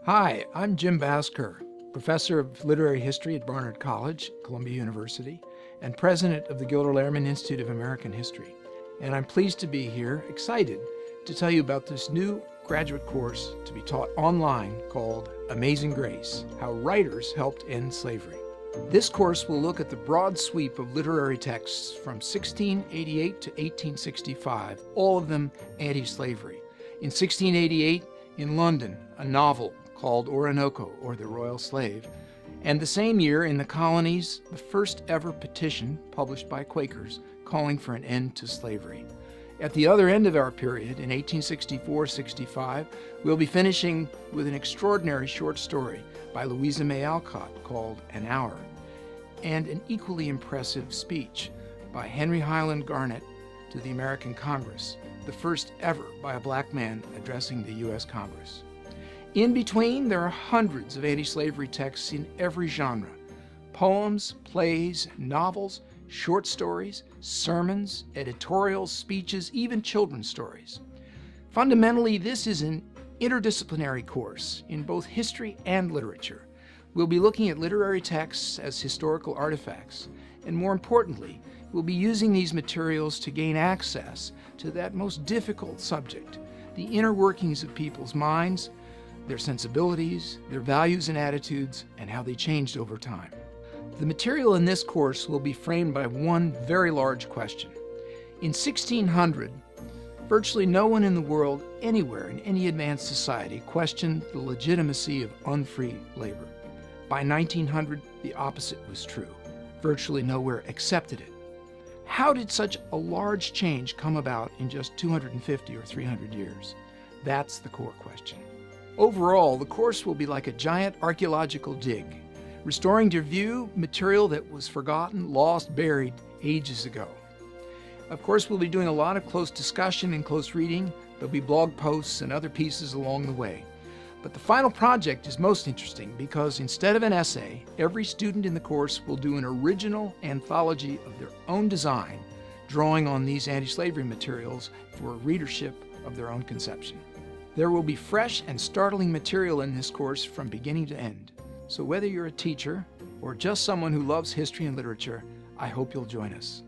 Hi, I'm Jim Basker, Professor of Literary History at Barnard College, Columbia University, and President of the Gilder Lehrman Institute of American History. And I'm pleased to be here, excited to tell you about this new graduate course to be taught online called Amazing Grace: How Writers Helped End Slavery. This course will look at the broad sweep of literary texts from 1688 to 1865, all of them anti-slavery. In 1688, in London, a novel called Orinoco, or the Royal Slave, and the same year in the colonies, the first ever petition published by Quakers calling for an end to slavery. At the other end of our period, in 1864-65, we'll be finishing with an extraordinary short story by Louisa May Alcott called An Hour, and an equally impressive speech by Henry Highland Garnet to the American Congress, the first ever by a black man addressing the U.S. Congress. In between, there are hundreds of anti-slavery texts in every genre: poems, plays, novels, short stories, sermons, editorials, speeches, even children's stories. Fundamentally, this is an interdisciplinary course in both history and literature. We'll be looking at literary texts as historical artifacts, and more importantly, we'll be using these materials to gain access to that most difficult subject, the inner workings of people's minds, their sensibilities, their values and attitudes, and how they changed over time. The material in this course will be framed by one very large question. In 1600, virtually no one in the world, anywhere in any advanced society, questioned the legitimacy of unfree labor. By 1900, the opposite was true. Virtually nowhere accepted it. How did such a large change come about in just 250 or 300 years? That's the core question. Overall, the course will be like a giant archaeological dig, restoring to view material that was forgotten, lost, buried ages ago. Of course, we'll be doing a lot of close discussion and close reading. There'll be blog posts and other pieces along the way. But the final project is most interesting because instead of an essay, every student in the course will do an original anthology of their own design, drawing on these anti-slavery materials for a readership of their own conception. There will be fresh and startling material in this course from beginning to end. So whether you're a teacher or just someone who loves history and literature, I hope you'll join us.